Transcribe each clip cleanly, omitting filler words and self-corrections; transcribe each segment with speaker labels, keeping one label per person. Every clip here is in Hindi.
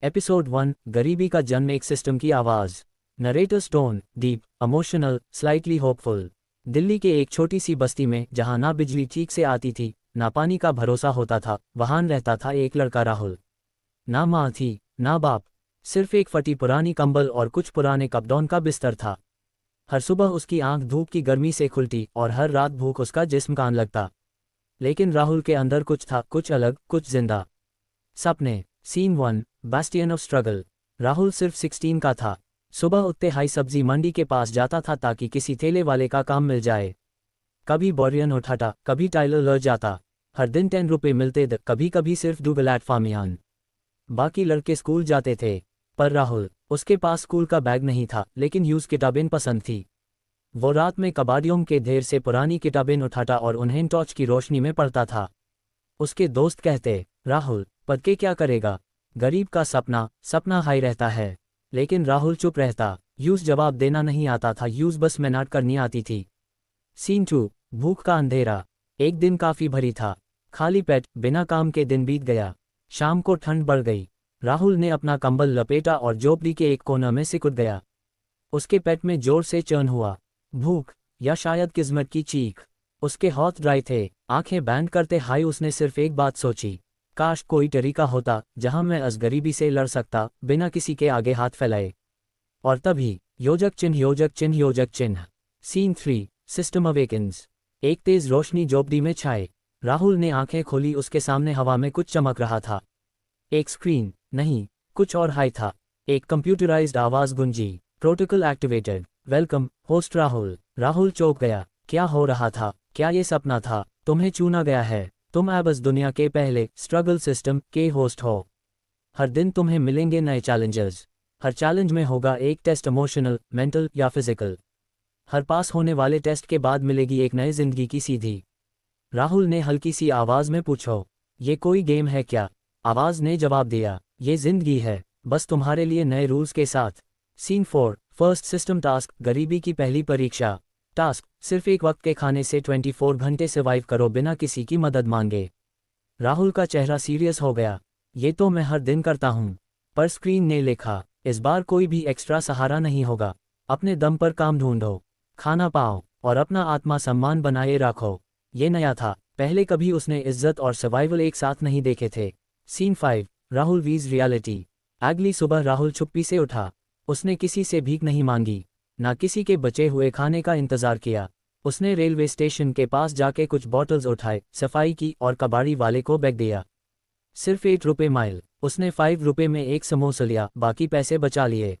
Speaker 1: एपिसोड 1 गरीबी का जन्म एक सिस्टम की आवाज़। Narrator stone, deep, emotional, slightly hopeful. Delhi के एक छोटी सी बस्ती में जहां ना बिजली ठीक से आती थी, ना पानी का भरोसा होता था, वहां रहता था एक लड़का राहुल। ना माँ थी, ना बाप, सिर्फ एक फटी पुरानी कंबल और कुछ पुराने कपड़ों का बिस्तर था। हर सुबह उसकी आंख धूप की गर्मी से खुलती और हर रात भूख उसका जिस्म कान लगता। लेकिन राहुल के अंदर कुछ था, कुछ अलग, कुछ जिंदा। सपने। Scene 1 bastion of struggle. Rahul सिर्फ 16 का था। सुबह उठते हाई सब्जी मंडी के पास जाता था ताकि किसी ठेले वाले का काम मिल जाए। कभी बोरियन उठाता, कभी टाइलर लड़ जाता। हर दिन 10 रुपये मिलते थे, कभी कभी सिर्फ 2 प्लेटफॉर्मियान। बाकी लड़के स्कूल जाते थे, पर राहुल, उसके पास स्कूल का बैग नहीं था, लेकिन यूज किताबें पसंद थी। वो रात में कबाड़ियों के ढेर से पुरानी किताबें उठाता और उन्हें टॉर्च की रोशनी में पढ़ता था। उसके दोस्त कहते, राहुल पढ़ के क्या करेगा, गरीब का सपना हाई रहता है। लेकिन राहुल चुप रहता। यूज जवाब देना नहीं आता था, यूज बस मेहनत करनी आती थी। सीन 2 भूख का अंधेरा। एक दिन काफी भरी था, खाली पेट बिना काम के दिन बीत गया। शाम को ठंड बढ़ गई। राहुल ने अपना कंबल लपेटा और झोपड़ी के एक कोने में सिकुड़ गया। उसके पेट में जोर से चर्न हुआ। भूख, या शायद किस्मत की चीख। उसके हाथ ड्राई थे, आंखें बैंड करते हाई उसने सिर्फ एक बात सोची, काश कोई तरीका होता जहां मैं इस गरीबी से लड़ सकता बिना किसी के आगे हाथ फैलाए। और तभी योजक चिन्ह योजक चिन्ह योजक चिन्ह। Scene 3 system awakens. एक तेज रोशनी झोपड़ी में छाए। राहुल ने आंखें खोली, उसके सामने हवा में कुछ चमक रहा था। एक स्क्रीन नहीं, कुछ और हाई था। एक कंप्यूटराइज्ड आवाज गूंजी, protocol activated, welcome host Rahul. Rahul चौंक गया। क्या हो रहा था? क्या ये सपना था? तुम्हें चुना गया है, तुम अब इस दुनिया के पहले स्ट्रगल सिस्टम के होस्ट हो। हर दिन तुम्हें मिलेंगे नए चैलेंजेस। हर चैलेंज में होगा एक टेस्ट, इमोशनल, मेंटल या फिजिकल। हर पास होने वाले टेस्ट के बाद मिलेगी एक नई जिंदगी की सीधी। राहुल ने हल्की सी आवाज में पूछो, ये कोई गेम है क्या? आवाज ने जवाब दिया, ये जिंदगी है, बस तुम्हारे लिए नए रूल्स के साथ। सीन 4 फर्स्ट सिस्टम टास्क गरीबी की पहली परीक्षा। टास्क सिर्फ एक वक्त के खाने से 24 घंटे सर्वाइव करो बिना किसी की मदद मांगे। राहुल का चेहरा सीरियस हो गया। ये तो मैं हर दिन करता हूँ, पर स्क्रीन ने लिखा, इस बार कोई भी एक्स्ट्रा सहारा नहीं होगा। अपने दम पर काम ढूंढो, खाना पाओ और अपना आत्मा सम्मान बनाए रखो। ये नया था, पहले कभी उसने इज्जत और सर्वाइवल एक साथ नहीं देखे थे। सीन 5 राहुल वीज रियलिटी। अगली सुबह राहुल चुप्पी से उठा। उसने किसी से भीख नहीं मांगी, ना किसी के बचे हुए खाने का इंतजार किया। उसने रेलवे स्टेशन के पास जाके कुछ बॉटल्स उठाए, सफाई की और कबाड़ी वाले को बैग दिया। सिर्फ 8 रुपये माइल। उसने 5 रुपये में एक समोसा लिया, बाकी पैसे बचा लिए।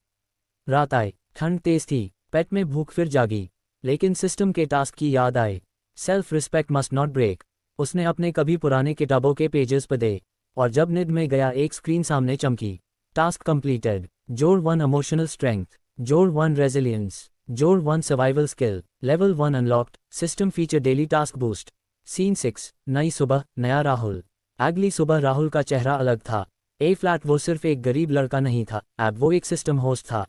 Speaker 1: रात आई, ठंड तेज थी, पेट में भूख फिर जागी। लेकिन सिस्टम के टास्क की याद आए, self respect must not break. उसने अपने कभी पुराने किताबों के पेजेस पढ़े, और जब नींद में गया एक स्क्रीन सामने चमकी, टास्क कंप्लीटेड, जोड़ 1 इमोशनल स्ट्रेंथ, जोड़ 1 रेजिलियंस, जोड़ 1 survival skill, level 1 unlocked, system feature daily task boost. Scene 6 नई सुबह, नया राहुल। अगली सुबह राहुल का चेहरा अलग था। ए फ्लैट वो सिर्फ एक गरीब लड़का नहीं था, अब वो एक सिस्टम होस्ट था,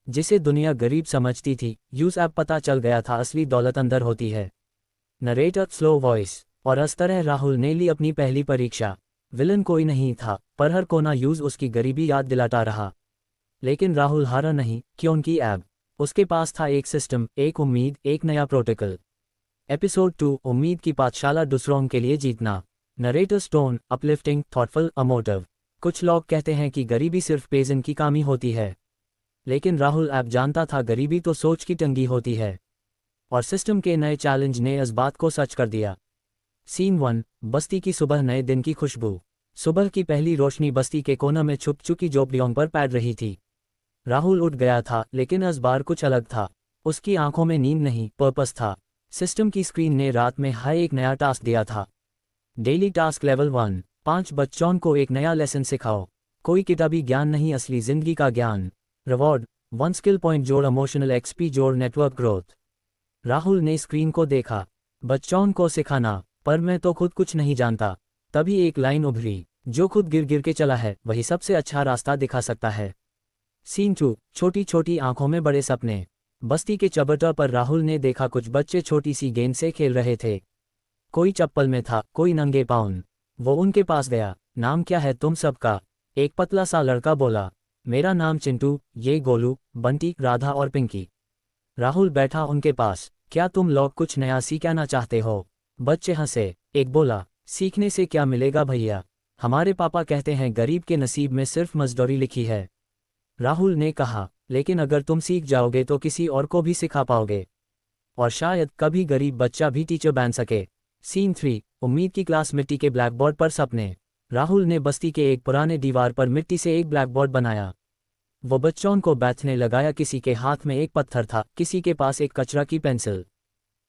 Speaker 1: जिसे दुनिया गरीब समझती थी। यूज ऐप पता चल गया था असली दौलत अंदर होती है। Narrator slow voice. और इस तरह राहुल ने ली अपनी पहली परीक्षा। विलन कोई नहीं था, पर हर कोना यूज उसकी गरीबी याद दिलाता रहा। लेकिन राहुल हारा नहीं, क्योंकि अब उसके पास था एक सिस्टम, एक उम्मीद, एक नया प्रोटोकॉल। एपिसोड 2 उम्मीद की पाठशाला, दूसरों के लिए जीतना। Narrator stone, uplifting, thoughtful, emotive. कुछ लोग कहते हैं कि गरीबी सिर्फ पेजन की कमी होती है, लेकिन राहुल अब जानता था गरीबी तो सोच की तंगी होती है। और सिस्टम के नए चैलेंज ने इस बात को सच कर दिया। सीन 1 बस्ती की सुबह, नए दिन की खुशबू। सुबह की पहली रोशनी बस्ती के कोना में छुप चुकी झोपड़ियों पर पैड रही थी। राहुल उठ गया था, लेकिन इस बार कुछ अलग था। उसकी आंखों में नींद नहीं, पर्पस था। सिस्टम की स्क्रीन ने रात में हाई एक नया टास्क दिया था। डेली टास्क लेवल 1 5 बच्चों को एक नया लेसन सिखाओ। कोई किताबी ज्ञान नहीं, असली जिंदगी का ज्ञान। रिवॉर्ड 1 स्किल पॉइंट जोड़, इमोशनल एक्सपी जोड़, नेटवर्क ग्रोथ। राहुल ने स्क्रीन को देखा, बच्चों को सिखाना, पर मैं तो खुद कुछ नहीं जानता। तभी एक लाइन उभरी, जो खुद गिर गिर के चला है वही सबसे अच्छा रास्ता दिखा सकता है। सीन 2 छोटी छोटी आंखों में बड़े सपने। बस्ती के चबूतरे पर राहुल ने देखा कुछ बच्चे छोटी सी गेंद से खेल रहे थे। कोई चप्पल में था, कोई नंगे पाँव। वो उनके पास गया, नाम क्या है तुम सबका? एक पतला सा लड़का बोला, मेरा नाम चिंटू, ये गोलू, बंटी, राधा और पिंकी। राहुल बैठा उनके पास। क्या तुम लोग कुछ नया सीखना चाहते हो? बच्चे हंसे। एक बोला, सीखने से क्या मिलेगा भैया, हमारे पापा कहते हैं गरीब के नसीब में सिर्फ मजदूरी लिखी है। राहुल ने कहा, लेकिन अगर तुम सीख जाओगे तो किसी और को भी सिखा पाओगे, और शायद कभी गरीब बच्चा भी टीचर बन सके। सीन 3, उम्मीद की क्लास। मिट्टी के ब्लैकबोर्ड पर सपने। राहुल ने बस्ती के एक पुराने दीवार पर मिट्टी से एक ब्लैकबोर्ड बनाया। वो बच्चों को बैठने लगाया। किसी के हाथ में एक पत्थर था, किसी के पास एक कचरा की पेंसिल।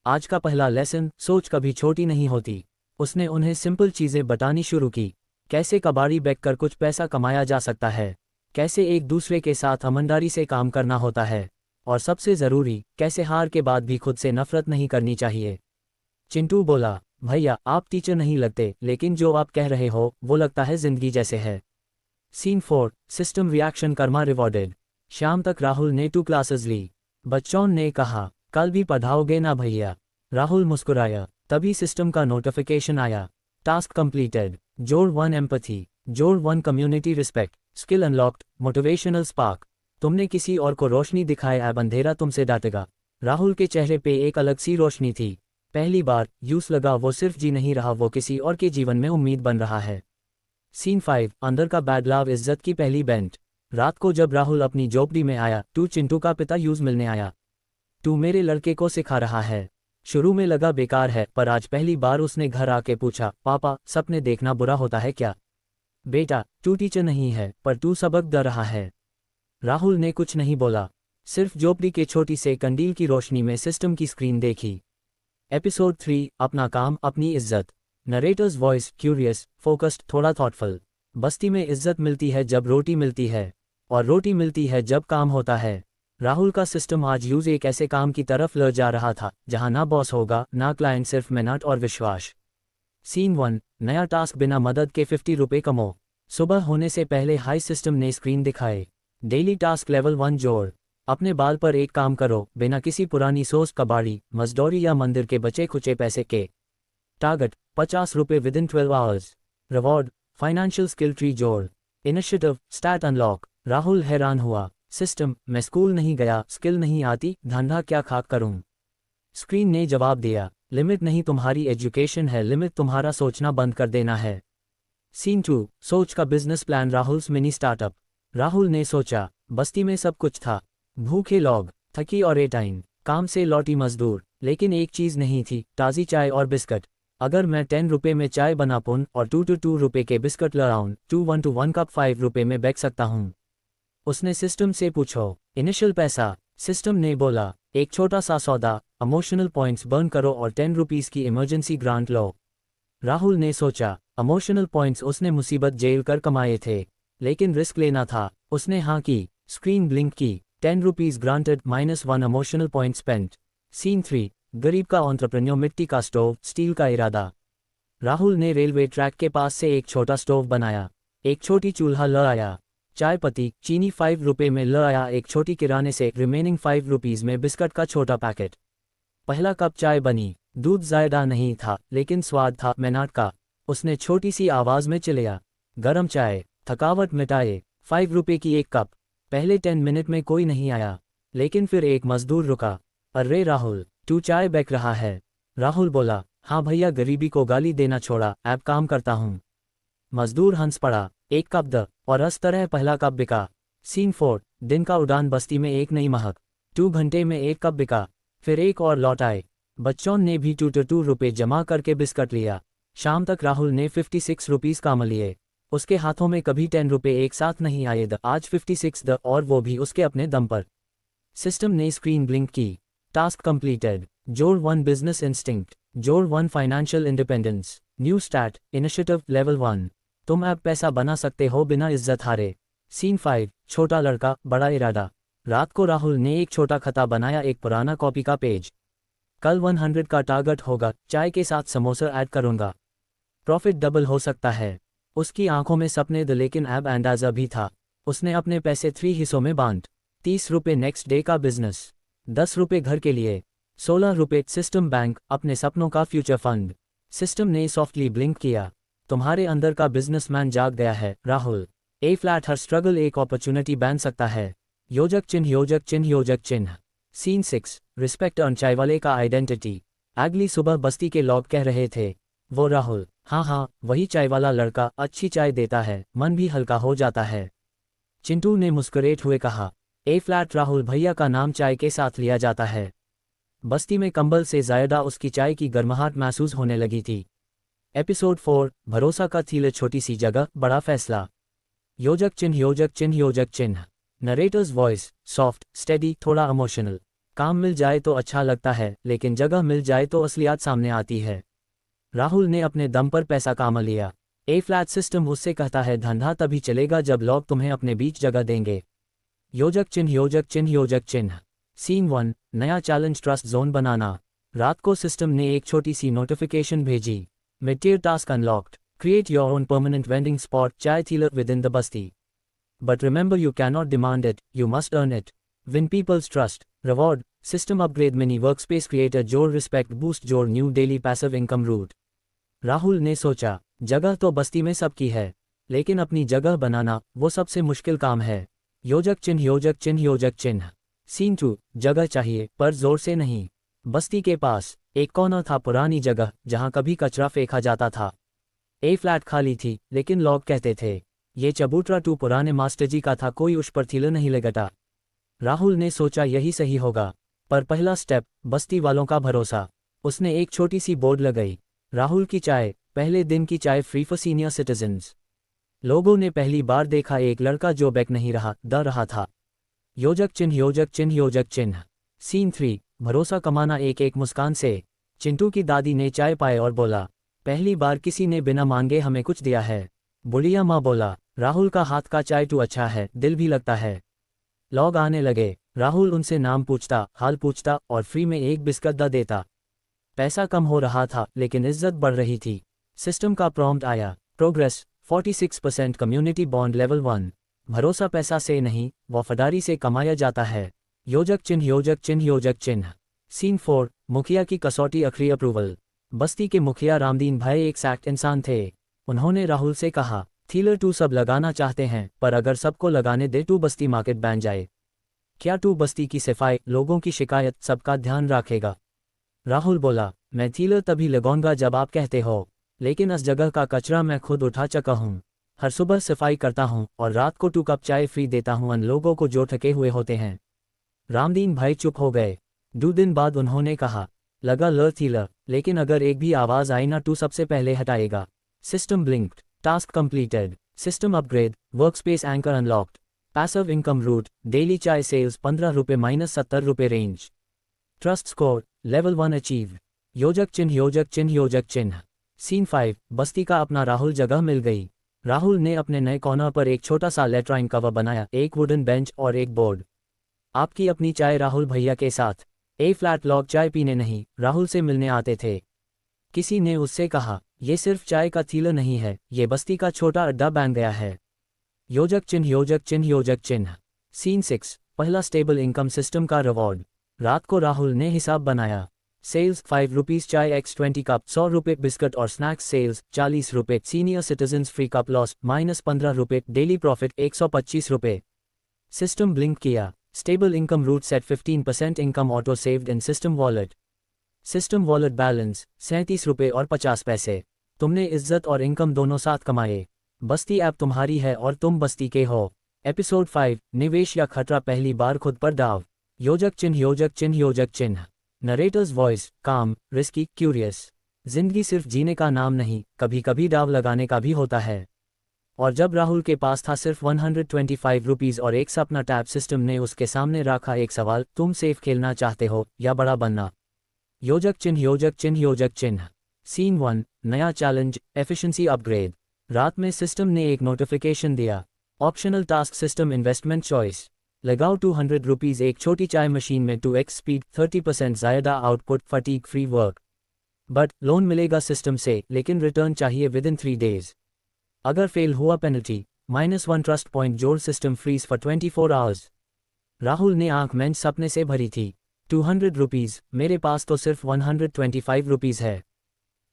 Speaker 1: आज का पहला लेसन, सोच कभी छोटी नहीं होती। उसने उन्हें सिंपल चीज़ें बतानी शुरू की। कैसे कबाड़ी बैठकर कुछ पैसा कमाया जा सकता है, कैसे एक दूसरे के साथ ईमानदारी से काम करना होता है, और सबसे ज़रूरी, कैसे हार के बाद भी खुद से नफरत नहीं करनी चाहिए। चिंटू बोला, भैया आप टीचर नहीं लगते, लेकिन जो आप कह रहे हो वो लगता है जिंदगी जैसे है। Scene 4, system reaction karma rewarded. शाम तक राहुल ने 2 क्लासेस ली। बच्चों ने कहा, कल भी पढ़ाओगे ना भैया? राहुल मुस्कुराया। तभी सिस्टम का नोटिफिकेशन आया, टास्क कंप्लीटेड। जोड़ 1 एम्पैथी, जोड़ 1 community respect, skill unlocked, motivational spark. तुमने किसी और को रोशनी दिखाया, अब अंधेरा तुमसे डांटेगा। राहुल के चेहरे पे एक अलग सी रोशनी थी। पहली बार यूस लगा, वो सिर्फ जी नहीं रहा, वो किसी और के जीवन में उम्मीद बन रहा है। सीन 5, अंदर का बैड लव। इज्जत की पहली बेंट। रात को जब राहुल अपनी झोपड़ी में आया, तू चिंटू का पिता यूज मिलने आया। तू मेरे लड़के को सिखा रहा है। शुरू में लगा बेकार है, पर आज पहली बार उसने घर आके पूछा, पापा सपने देखना बुरा होता है क्या? बेटा, तू टीचर नहीं है, पर तू सबक दे रहा है। राहुल ने कुछ नहीं बोला, सिर्फ झोपड़ी के छोटी से कंडील की रोशनी में सिस्टम की स्क्रीन देखी। एपिसोड 3, अपना काम अपनी इज्जत। नरेटर्स वॉइस, क्यूरियस, फोकस्ड, थोड़ा थॉटफुल। बस्ती में इज्जत मिलती है जब रोटी मिलती है, और रोटी मिलती है जब काम होता है। राहुल का सिस्टम आज यूज एक ऐसे काम की तरफ ले जा रहा था जहां ना बॉस होगा ना क्लाइंट, सिर्फ मेहनत और विश्वास। सीन 1, नया टास्क, बिना मदद के 50 रुपये कमो। सुबह होने से पहले हाई सिस्टम ने स्क्रीन दिखाए। डेली टास्क लेवल 1 जोड़। अपने बाल पर एक काम करो, बिना किसी पुरानी सोच, कबाड़ी, मजदूरी या मंदिर के बचे खुचे पैसे के। टारगेट 50 रुपये within 12 hours. Reward financial skill tree जोड़। Initiative stat unlock. राहुल हैरान हुआ, सिस्टम, मैं स्कूल नहीं गया, स्किल नहीं आती, धंधा क्या खाक करूं? स्क्रीन ने जवाब दिया, लिमिट नहीं तुम्हारी एजुकेशन है, लिमिट तुम्हारा सोचना बंद कर देना है। सीन 2, सोच का business plan. Rahul's mini startup. Rahul ने सोचा, बस्ती में सब कुछ था, भूखे लोग, थकी और टाइम, काम से लौटी मजदूर, लेकिन एक चीज नहीं थी, ताज़ी चाय और बिस्कट। अगर मैं 10 रुपये में चाय बना पुन और 2 रुपये के बिस्कट लाऊं, 1 कप 5 रुपये में बेच सकता हूं। उसने सिस्टम से पूछो, इनिशियल पैसा? सिस्टम ने बोला, एक छोटा सा सौदा, इमोशनल पॉइंट्स बर्न करो और 10 रुपीस की इमरजेंसी ग्रांट लो। राहुल ने सोचा, इमोशनल पॉइंट्स उसने मुसीबत झेल कर कमाए थे, लेकिन रिस्क लेना था। उसने हाँ की। स्क्रीन ब्लिंक की, 10 rupees granted, -1 emotional point spent. Scene 3, गरीब का एंटरप्रेन्योर। मिट्टी का स्टोव, स्टील का इरादा। राहुल ने रेलवे ट्रैक के पास से एक छोटा स्टोव बनाया, एक छोटी चूल्हा ल आया, चाय पत्ती, चीनी 5 रुपये में ल आया, एक छोटी किराने से रिमेनिंग 5 रुपीस में बिस्कट का छोटा पैकेट। पहला कप चाय बनी, दूध ज़्यादा नहीं था, लेकिन स्वाद था मेहनत का। उसने छोटी सी आवाज़ में चिल्लाया, गरम चाय, थकावट मिटाए, 5 रुपये की एक कप। पहले 10 मिनट में कोई नहीं आया, लेकिन फिर एक मजदूर रुका। अरे राहुल, तू चाय बेच रहा है? राहुल बोला, हाँ भैया, गरीबी को गाली देना छोड़ा, अब काम करता हूँ। मजदूर हंस पड़ा, एक कप द, और इस तरह पहला कप बिका। सीन 4, दिन का उड़ान। बस्ती में एक नई महक। 2 घंटे में एक कप बिका, फिर एक और लौट आए। बच्चों ने भी 2 रुपये जमा करके बिस्कट लिया। शाम तक राहुल ने 56 रुपीस काम लिए। उसके हाथों में कभी 10 रुपये एक साथ नहीं आए द, आज 56 द, और वो भी उसके अपने दम पर। सिस्टम ने स्क्रीन ब्लिंक की, टास्क कंप्लीटेड। जोड़ 1 बिजनेस इंस्टिंक्ट, जोड़ 1 financial independence, new start, initiative level 1। तुम अब पैसा बना सकते हो बिना इज्जत हारे। सीन 5, छोटा लड़का बड़ा इरादा। रात को राहुल ने एक छोटा खता बनाया, एक पुराना कॉपी का पेज। कल 100 का टारगेट होगा, चाय के साथ समोसा ऐड करूंगा, प्रॉफिट डबल हो सकता है। उसकी आंखों में सपने थे, लेकिन अब अंदाजा भी था। उसने अपने पैसे 3 हिस्सों में बांट। 30 रुपये नेक्स्ट डे का बिजनेस, 10 रुपये घर के लिए, 16 रुपये सिस्टम बैंक, अपने सपनों का फ्यूचर फंड। सिस्टम ने सॉफ्टली ब्लिंक किया, तुम्हारे अंदर का बिजनेसमैन जाग गया है राहुल। ए फ्लैट हर स्ट्रगल एक अपॉर्चुनिटी बन सकता है। योजक चिन्ह योजक चिन्ह योजक चिन्ह। सीन 6 रिस्पेक्ट ऑन चाय वाले का आइडेंटिटी। अगली सुबह बस्ती के लोग कह रहे थे, वो राहुल, हाँ वही चाय वाला लड़का, अच्छी चाय देता है, मन भी हल्का हो जाता है। चिंटू ने मुस्कुराते हुए कहा, ए फ्लैट राहुल भैया का नाम चाय के साथ लिया जाता है। बस्ती में कंबल से ज़्यादा उसकी चाय की गर्माहट महसूस होने लगी थी। एपिसोड 4 भरोसा का थीलर छोटी सी जगह बड़ा फैसला। योजक चिन्ह योजक चिन्ह योजक चिन्ह। नरेटर्स वॉइस सॉफ्ट स्टेडी थोड़ा इमोशनल। काम मिल जाए तो अच्छा लगता है, लेकिन जगह मिल जाए तो असलियत सामने आती है। राहुल ने अपने दम पर पैसा कमा लिया। ए फ्लैट सिस्टम उससे कहता है धंधा तभी चलेगा जब लोग तुम्हें अपने बीच जगह देंगे। योजक चिन्ह योजक चिन्ह योजक चिन्ह। सीन 1 नया चैलेंज ट्रस्ट जोन बनाना। रात को सिस्टम ने एक छोटी सी नोटिफिकेशन भेजी, mid-tier task unlocked, create your own permanent vending spot चाय Theiler with in the Basti. But remember, you cannot demand it, you must earn it. Win people's trust. Reward. System upgrade mini workspace creator जोड़ respect boost जोड़ new daily passive income route. Rahul ने सोचा, जगह तो बस्ती में सबकी है, लेकिन अपनी जगह बनाना वो सबसे मुश्किल काम है। योजक चिन्ह योजक चिन्ह योजक चिन्ह। सीन 2 जगह चाहिए पर जोर से नहीं। बस्ती के पास एक कोना था, पुरानी जगह जहां कभी कचरा फेंका जाता था। ए फ्लैट खाली थी, लेकिन लोग कहते थे ये चबूतरा 2 पुराने मास्टर जी का था, कोई उस पर थीलर नहीं लगता। राहुल ने सोचा यही सही होगा, पर पहला स्टेप बस्ती वालों का भरोसा। उसने एक छोटी सी बोर्ड लगाई, राहुल की चाय, पहले दिन की चाय फ्री फॉर सीनियर सिटीजन्स। लोगों ने पहली बार देखा एक लड़का जो बैक नहीं रहा, डर रहा था। योजक चिन्ह योजक चिन्ह योजक चिन्ह। सीन 3 भरोसा कमाना एक एक मुस्कान से। चिंटू की दादी ने चाय पाए और बोला, पहली बार किसी ने बिना मांगे हमें कुछ दिया है। बुढ़िया माँ बोला, राहुल का हाथ का चाय तो अच्छा है, दिल भी लगता है। लोग आने लगे, राहुल उनसे नाम पूछता, हाल पूछता और फ्री में एक बिस्कुट दा देता। पैसा कम हो रहा था, लेकिन इज्जत बढ़ रही थी। सिस्टम का प्रॉम्प्ट आया, प्रोग्रेस 46% कम्युनिटी बॉन्ड लेवल 1। भरोसा पैसा से नहीं, वफादारी से कमाया जाता है। योजक चिन्ह योजक चिन्ह योजक चिन्ह। सीन 4 मुखिया की कसौटी आखिरी अप्रूवल। बस्ती के मुखिया रामदीन भाई एक सख्त इंसान थे। उन्होंने राहुल से कहा, थीलर 2 सब लगाना चाहते हैं, पर अगर सबको लगाने दे 2 बस्ती मार्केट बन जाए। क्या 2 बस्ती की सफाई, लोगों की शिकायत, सबका ध्यान रखेगा? राहुल बोला, मैं थीलर तभी लगाऊंगा जब आप कहते हो, लेकिन इस जगह का कचरा मैं खुद उठा चुका हूँ। हर सुबह सफाई करता हूँ और रात को 2 कप चाय फ्री देता हूँ उन लोगों को जो थके हुए होते हैं। रामदीन भाई चुप हो गए। 2 दिन बाद उन्होंने कहा, लगा ल थीलर, लेकिन अगर एक भी आवाज़ आई ना 2 सबसे पहले हटाएगा। System blinked, task completed, system upgrade, workspace anchor unlocked, passive income route, daily chai sales 15 रुपये -70 रुपये range, trust score level 1 achieve. योजक चिन्ह योजक चिन्ह योजक चिन्ह। सीन 5 बस्ती का अपना राहुल जगह मिल गई। राहुल ने अपने नए कॉर्नर पर एक छोटा सा लेटराइन कवर बनाया, एक वुडन बेंच और एक बोर्ड। आपकी अपनी चाय राहुल भैया के साथ। ए फ्लैट लोग चाय पीने नहीं, राहुल से मिलने आते थे। किसी ने उससे कहा, ये सिर्फ चाय का थीलर नहीं है, ये बस्ती का छोटा अड्डा बन गया है। योजक चिन्ह योजक चिन्ह योजक चिन्ह। सीन 6 पहला स्टेबल इनकम सिस्टम का रिवॉर्ड। रात को राहुल ने हिसाब बनाया। सेल्स 5 रुपीज़ चाय x 20 कप, 100 रुपये बिस्कुट और स्नैक्स सेल्स 40 रुपये, senior citizens free cup loss -15 रुपये, डेली प्रॉफिट 125 रुपये। सिस्टम ब्लिंक किया, stable income route set 15% income auto saved in system wallet. System wallet balance 37 रुपये और 50 पैसे। तुमने इज्जत और इनकम दोनों साथ कमाए। बस्ती ऐप तुम्हारी है और तुम बस्ती के हो। एपिसोड 5 निवेश या खतरा, पहली बार खुद पर दाव। योजक चिन्ह योजक चिन्ह योजक चिन्ह। नरेटर्स वॉइस काम, रिस्की, क्यूरियस। जिंदगी सिर्फ जीने का नाम नहीं, कभी कभी दाव लगाने का भी होता है। और जब राहुल के पास था सिर्फ 125 रुपीज़ और एक सपना, टैब सिस्टम ने उसके सामने रखा एक सवाल, तुम सेफ खेलना चाहते हो या बड़ा बनना? योजक चिन्ह योजक चिन्ह योजक चिन्ह। सीन 1 नया चैलेंज, एफिशिएंसी अपग्रेड। रात में सिस्टम ने एक नोटिफिकेशन दिया, optional task system investment choice. लगाओ 200 रुपीज़ एक छोटी चाय मशीन में 2x स्पीड, 30% ज़्यादा output, fatigue free work. But loan मिलेगा सिस्टम से, लेकिन रिटर्न चाहिए विद इन 3 डेज। अगर फेल हुआ पेनल्टी -1 ट्रस्ट पॉइंट जोड़, system freeze for 24 hours. Rahul ने आंख में सपने से भरी थी। 200 रुपीज़, मेरे पास तो सिर्फ 125 रुपीज़ है।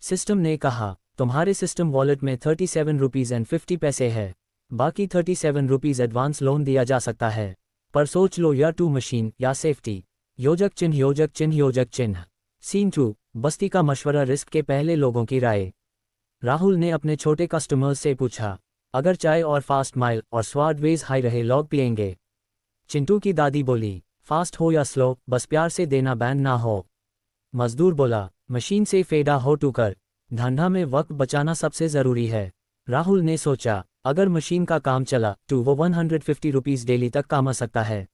Speaker 1: सिस्टम ने कहा, तुम्हारे सिस्टम वॉलेट में 37 रुपीज़ एंड 50 पैसे है। बाकी 37 रुपीज़ एडवांस लोन दिया जा सकता है, पर सोच लो या टू मशीन या सेफ्टी। योजक चिन्ह योजक चिन्ह योजक चिन्ह। सीन 2, बस्ती का मशवरा रिस्क के पहले लोगों की राय। राहुल ने अपने छोटे कस्टमर्स से पूछा, अगर चाय और फास्ट माइल और स्वाद वेज हाई रहे लॉग पिएंगे? चिंटू की दादी बोली, फास्ट हो या स्लो, बस प्यार से देना बैन ना हो। मजदूर बोला, मशीन से फेडा हो टू कर, धंधा में वक्त बचाना सबसे ज़रूरी है। राहुल ने सोचा, अगर मशीन का काम चला तो वो 150 रुपीज़ डेली तक कमा सकता है।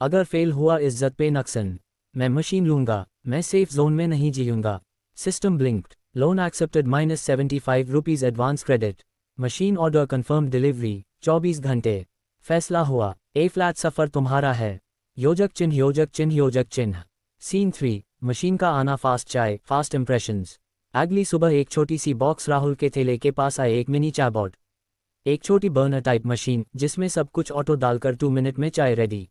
Speaker 1: अगर फेल हुआ इज्जत पे नुकसान। मैं मशीन लूँगा, मैं सेफ जोन में नहीं जीऊँगा। System ब्लिंक्ड, loan accepted -75 rupees advance credit. Machine order confirm delivery 24 घंटे। फैसला हुआ, ए फ्लैट सफ़र तुम्हारा है। योजक चिन्ह योजक चिन्ह योजक चिन्ह। सीन 3, मशीन का आना फास्ट चाय फास्ट इंप्रेशंस। अगली सुबह एक छोटी सी बॉक्स राहुल के थैले के पास आए, एक मिनी चायबॉट, एक छोटी बर्नर टाइप मशीन जिसमें सब कुछ ऑटो डालकर 2 मिनट में चाय रेडी।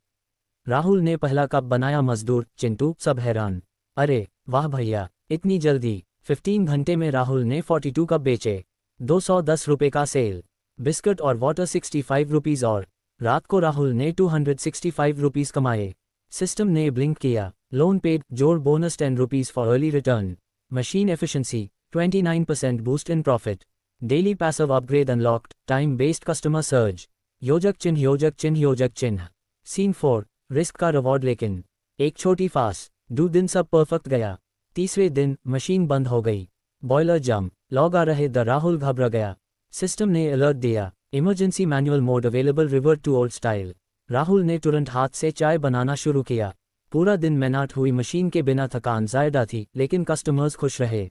Speaker 1: राहुल ने पहला कप बनाया, मजदूर चिंटू सब हैरान, अरे वाह भैया, इतनी जल्दी। 15 घंटे में राहुल ने 42 कप बेचे, 210 रुपये का सेल। बिस्कुट और वाटर 65 रुपीज़ और रात को राहुल ने 265 रुपीज़ कमाए। सिस्टम ने ब्लिंक किया, लोन पेड जोड़ bonus 10 rupees for early return. Machine efficiency 29% boost in profit. Daily passive upgrade unlocked, time based customer surge. योजक चिन्ह योजक चिन्ह योजक चिन्ह। सीन 4, रिस्क का रिवॉर्ड लेकिन। एक छोटी फास, 2 दिन सब परफेक्ट गया। तीसरे दिन मशीन बंद हो गई, बॉयलर जम, लॉग आ रहे द राहुल घबरा गया। सिस्टम ने अलर्ट दिया, emergency manual mode available, revert to old style. Rahul ने तुरंत हाथ से चाय बनाना शुरू किया। पूरा दिन मेहनत हुई, मशीन के बिना थकान ज़्यादा थी लेकिन कस्टमर्स खुश रहे।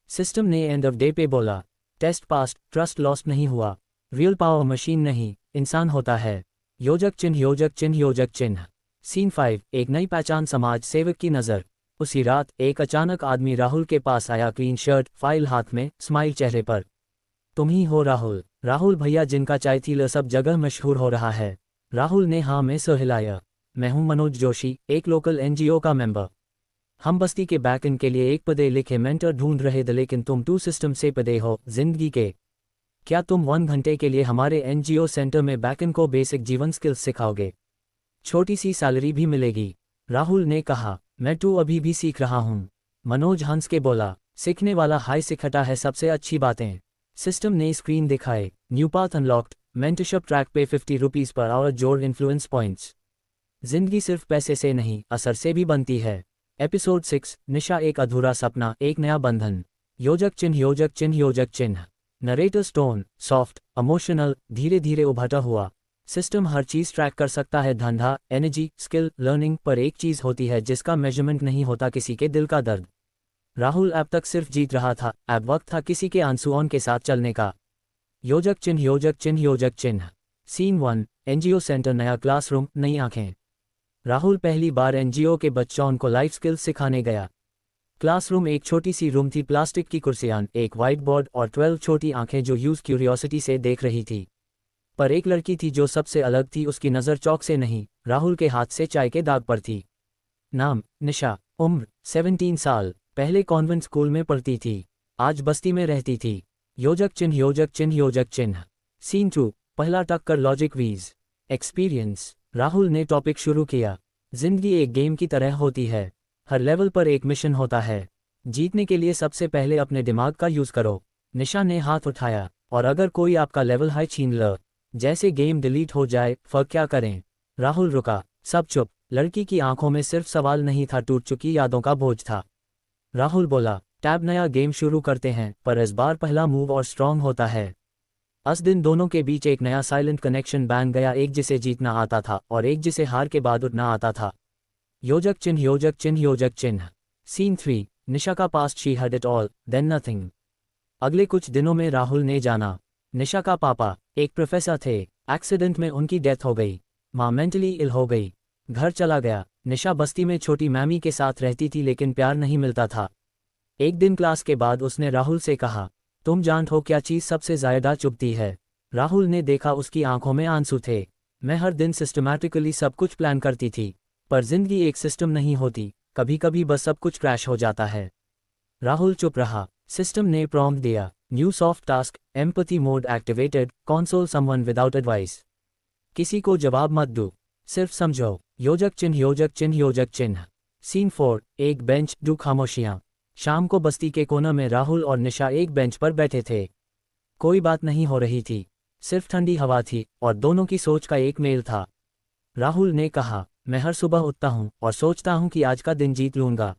Speaker 1: सिस्टम ने एंड ऑफ डे पे बोला, टेस्ट पास, ट्रस्ट लॉस्ट नहीं हुआ। रियल पावर मशीन नहीं, इंसान होता है। योजक चिन्ह योजक चिन्ह योजक चिन्ह। सीन 5, एक नई पहचान समाज सेवक की नज़र। उसी रात एक अचानक आदमी राहुल के पास आया, क्लीन शर्ट, फाइल हाथ में, स्माइल चेहरे पर। तुम ही हो राहुल? राहुल भैया जिनका चाय थी सब जगह मशहूर हो रहा है। राहुल ने हाँ में सर हिलाया। मैं हूँ मनोज जोशी, एक लोकल एनजीओ का मेंबर। हम बस्ती के बैकएंड के लिए एक पढ़े लिखे मेंटर ढूंढ रहे थे, लेकिन तुम 2 सिस्टम से पढ़े हो जिंदगी के। क्या तुम 1 घंटे के लिए हमारे एनजीओ सेंटर में बैकएंड को बेसिक जीवन स्किल्स सिखाओगे? छोटी सी सैलरी भी मिलेगी। राहुल ने कहा, मैं तो अभी भी सीख रहा हूँ। मनोज हंस के बोला, सीखने वाला हाई सिखता है सबसे अच्छी बातें। सिस्टम ने स्क्रीन दिखाए, new path unlocked, mentorship track पे 50 रुपीज़ पर आवर जोड़ इन्फ्लुएंस पॉइंट्स। जिंदगी सिर्फ पैसे से नहीं, असर से भी बनती है। एपिसोड 6, निशा एक अधूरा सपना एक नया बंधन। योजक चिन्ह योजक चिन्ह योजक चिन्ह। नरेटर टोन सॉफ्ट, इमोशनल, धीरे धीरे उभरता हुआ। सिस्टम हर चीज़ ट्रैक कर सकता है, धंधा, एनर्जी, स्किल, लर्निंग, पर एक चीज़ होती है जिसका मेजरमेंट नहीं होता, किसी के दिल का दर्द। राहुल अब तक सिर्फ जीत रहा था, अब वक्त था किसी के आंसुओं के साथ चलने का। योजक चिन्ह योजक चिन्ह योजक चिन्ह। सीन 1, एनजीओ सेंटर, नया क्लासरूम, नई आंखें। राहुल पहली बार एनजीओ के बच्चों को लाइफ स्किल्स सिखाने गया। क्लासरूम एक छोटी सी रूम थी, प्लास्टिक की कुर्सियां, एक वाइट बोर्ड और 12 छोटी आंखें जो यूज क्यूरियोसिटी से देख रही थी। पर एक लड़की थी जो सबसे अलग थी, उसकी नज़र चौक से नहीं, राहुल के हाथ से चाय के दाग पर थी। नाम निशा, उम्र 17 साल, पहले कॉन्वेंट स्कूल में पढ़ती थी, आज बस्ती में रहती थी। योजक चिन्ह योजक चिन्ह योजक चिन्ह। सीन 2, पहला टक्कर लॉजिक वीज एक्सपीरियंस। राहुल ने टॉपिक शुरू किया, जिंदगी एक गेम की तरह होती है, हर लेवल पर एक मिशन होता है। जीतने के लिए सबसे पहले अपने दिमाग का यूज़ करो। निशा ने हाथ उठाया, और अगर कोई आपका लेवल हाई छीन ले, जैसे गेम डिलीट हो जाए, फर्क क्या करें? राहुल रुका, सब चुप। लड़की की आंखों में सिर्फ सवाल नहीं था, टूट चुकी यादों का बोझ था। राहुल बोला, टैब नया गेम शुरू करते हैं, पर इस बार पहला मूव और स्ट्रॉन्ग होता है। उस दिन दोनों के बीच एक नया साइलेंट कनेक्शन बन गया, एक जिसे जीतना आता था और एक जिसे हार के बाद उठना आता था। योजक चिन्ह योजक चिन्ह योजक चिन्ह। सीन 3, निशा का past, she had it all then nothing. अगले कुछ दिनों में राहुल ने जाना, निशा का पापा एक प्रोफेसर थे, एक्सीडेंट में उनकी डेथ हो गई। माँ मेंटली इल हो गई, घर चला गया। निशा बस्ती में छोटी मैमी के साथ रहती थी, लेकिन प्यार नहीं मिलता था। एक दिन क्लास के बाद उसने राहुल से कहा, तुम जानते हो क्या चीज़ सबसे ज़्यादा चुभती है? राहुल ने देखा, उसकी आंखों में आंसू थे। मैं हर दिन सिस्टमैटिकली सब कुछ प्लान करती थी, पर जिंदगी एक सिस्टम नहीं होती, कभी कभी बस सब कुछ क्रैश हो जाता है। राहुल चुप रहा। सिस्टम ने प्रॉम्प्ट दिया, new soft task, empathy mode activated, console someone without advice. किसी को जवाब मत दो, सिर्फ समझो। योजक चिन्ह योजक चिन्ह योजक चिन्ह। सीन 4, एक बेंच, दो खामोशियां। शाम को बस्ती के कोना में राहुल और निशा एक बेंच पर बैठे थे। कोई बात नहीं हो रही थी, सिर्फ ठंडी हवा थी और दोनों की सोच का एक मेल था। राहुल ने कहा, मैं हर सुबह उठता हूँ और सोचता हूँ कि आज का दिन जीत लूंगा,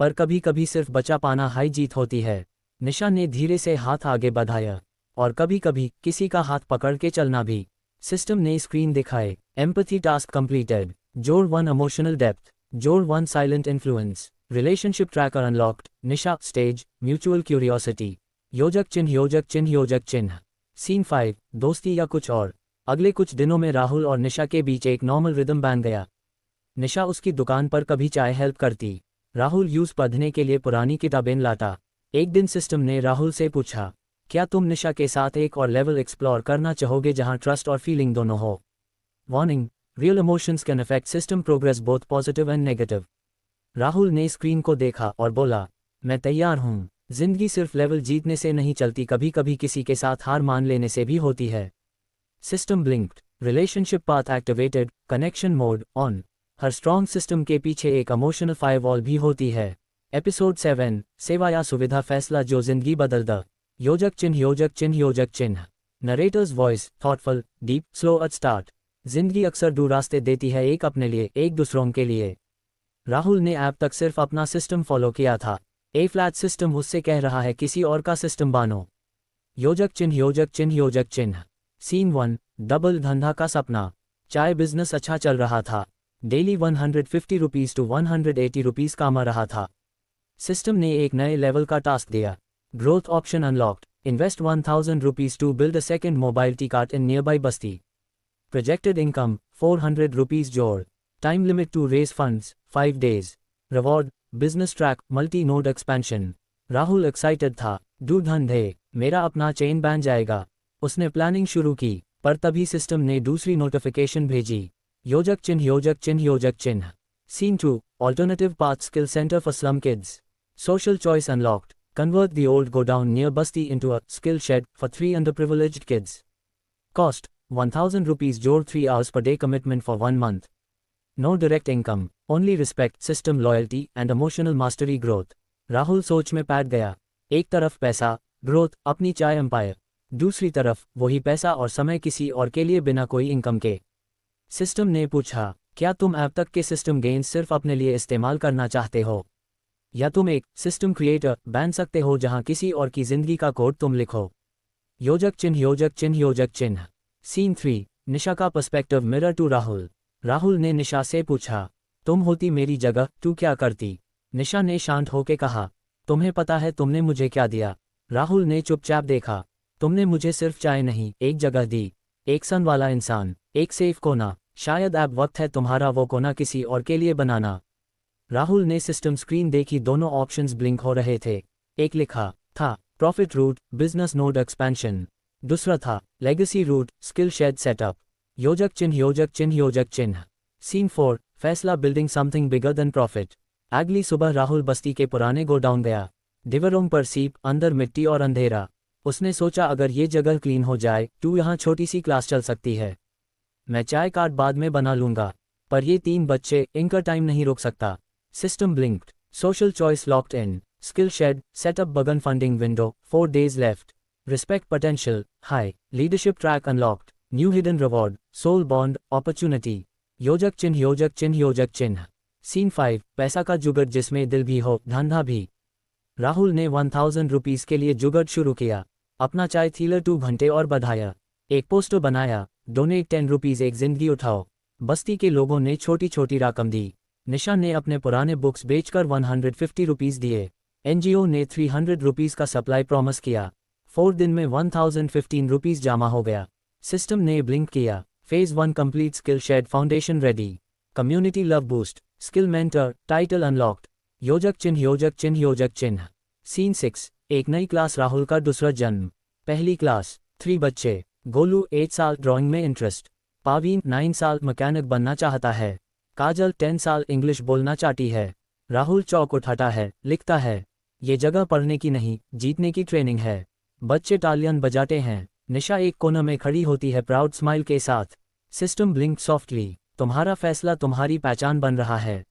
Speaker 1: पर कभी कभी सिर्फ बचा पाना हाई जीत होती है। निशा ने धीरे से हाथ आगे बढ़ाया, और कभी कभी किसी का हाथ पकड़ के चलना भी। सिस्टम ने स्क्रीन दिखाए, एम्पैथी टास्क कंप्लीटेड, जोड़ 1 इमोशनल डेप्थ, जोड़ 1 silent influence, relationship tracker unlocked, Nisha stage, mutual curiosity. योजक चिन्ह योजक चिन्ह योजक चिन्ह। सीन 5, दोस्ती या कुछ और। अगले कुछ दिनों में राहुल और निशा के बीच एक नॉर्मल रिदम बन गया। निशा उसकी दुकान पर कभी चाय हेल्प करती, राहुल यूज पढ़ने के लिए पुरानी किताबें लाता। एक दिन सिस्टम ने राहुल से पूछा, क्या तुम निशा के साथ एक और लेवल एक्सप्लोर करना चाहोगे जहां ट्रस्ट और फीलिंग दोनों हो? Warning, real emotions can affect system progress both positive and negative. Rahul ने स्क्रीन को देखा और बोला, मैं तैयार हूं। जिंदगी सिर्फ लेवल जीतने से नहीं चलती, कभी कभी किसी के साथ हार मान लेने से भी होती है। System ब्लिंक्ड, relationship path activated, connection mode on. Her strong system के पीछे एक इमोशनल फायरवॉल भी होती है। एपिसोड 7, सेवा या सुविधा, फैसला जो जिंदगी बदल द। योजक चिन्ह योजक चिन्ह योजक चिन्ह। Narrator's voice, thoughtful, deep, slow eight start. जिंदगी अक्सर दो रास्ते देती है, एक अपने लिए, एक दूसरों के लिए। राहुल ने ऐप तक सिर्फ अपना सिस्टम फॉलो किया था। ए फ्लैट सिस्टम उससे कह रहा है किसी और का सिस्टम बानो। योजक चिन्ह योजक चिन्ह योजक चिन्ह। सीन 1, डबल धंधा का सपना। चाय बिजनेस अच्छा चल रहा था, डेली 150 रुपीज टू 180 रुपीज कमा रहा था। सिस्टम ने एक नए लेवल का टास्क दिया, growth option unlocked, invest 1000 rupees to build a second mobility cart in nearby बस्ती। प्रोजेक्टेड इनकम 400 रुपीज जोड़, time limit to raise funds 5 days. Reward, business track, multi node expansion. Rahul excited था, दो धंधे, मेरा अपना चेन बन जाएगा। उसने प्लानिंग शुरू की, पर तभी सिस्टम ने दूसरी नोटिफिकेशन भेजी, योजक चिन्ह योजक चिन्ह योजक चिन्ह। Scene 2, alternative path, skill center for slum kids. Social choice unlocked, convert the old godown near Basti into a skill shed for 3 underprivileged kids. Cost, 1000 rupees जोड़ 3 hours per day commitment for 1 month. No direct income, only respect, system loyalty and emotional mastery growth. Rahul सोच में पैट गया। एक तरफ पैसा, ग्रोथ, अपनी चाय एम्पायर, दूसरी तरफ वही पैसा और समय किसी और के लिए बिना कोई इनकम के। सिस्टम ने पूछा, क्या तुम ऐप तक के सिस्टम गेन्स सिर्फ अपने लिए इस्तेमाल करना चाहते हो, या तुम एक सिस्टम क्रिएटर बन सकते हो जहां किसी और की जिंदगी का कोड तुम लिखो? योजक चिन्ह योजक चिन्ह योजक चिन्ह। सीन 3, निशा का perspective mirror to Rahul. Rahul ने निशा से पूछा, तुम होती मेरी जगह तू क्या करती? निशा ने शांत होकर कहा, तुम्हें पता है तुमने मुझे क्या दिया? राहुल ने चुपचाप देखा, तुमने मुझे सिर्फ चाय नहीं, एक जगह दी, एक सन वाला इंसान, एक सेफ कोना। शायद अब वक्त है तुम्हारा वो कोना किसी और के लिए बनाना। राहुल ने सिस्टम स्क्रीन देखी, दोनों ऑप्शंस ब्लिंक हो रहे थे। एक लिखा था profit route, business node expansion. दूसरा था legacy route, skill shed setup. योजक चिन्ह योजक चिन्ह योजक चिन्ह। सीन 4, फैसला, building something bigger than profit. अगली सुबह राहुल बस्ती के पुराने गोडाउन गया। दीवारों पर सीप, अंदर मिट्टी और अंधेरा। उसने सोचा, अगर ये जगह क्लीन हो जाए तो यहाँ छोटी सी क्लास चल सकती है। मैं चाय कार्ड बाद में बना लूंगा, पर ये 3 बच्चे, इनका टाइम नहीं रोक सकता। System blinked, social choice locked in, skill shed, set up button funding window, 4 days left. Respect potential, high, leadership track unlocked, new hidden reward, soul bond, opportunity. योजक चिन्ह योजक चिन्ह योजक चिन्ह। सीन 5, पैसा का जुगाड़ जिसमें दिल भी हो, धंधा भी। राहुल ने 1000 रुपीज के लिए जुगाड़ शुरू किया, अपना चाय थीलर 2 घंटे और बढ़ाया। एक पोस्टर बनाया, डोनेट 10 रुपीज एक जिंदगी उठाओ। बस्ती के लोगों ने छोटी छोटी रकम दी। निशा ने अपने पुराने बुक्स बेचकर 150 रुपीज दिए। एनजीओ ने 300 रुपीज का सप्लाई प्रॉमिस किया। 4 दिन में 1015 रुपीज जमा हो गया। सिस्टम ने ब्लिंक किया, phase 1 complete, skill shed foundation ready, community love boost, skill mentor, title unlocked. योजक चिन्ह योजक चिन्ह योजक चिन्ह। सीन 6, एक नई क्लास, राहुल का दूसरा जन्म। पहली क्लास, 3 बच्चे, गोलू 8 साल, ड्राइंग में इंटरेस्ट, पावीन 9 साल, मैकेनिक बनना चाहता है, काजल 10 साल, इंग्लिश बोलना चाहती है। राहुल चौक उठाता है, लिखता है, ये जगह पढ़ने की नहीं, जीतने की ट्रेनिंग है। बच्चे तालियां बजाते हैं। निशा एक कोने में खड़ी होती है प्राउड स्माइल के साथ। System blink softly. तुम्हारा फैसला तुम्हारी पहचान बन रहा है।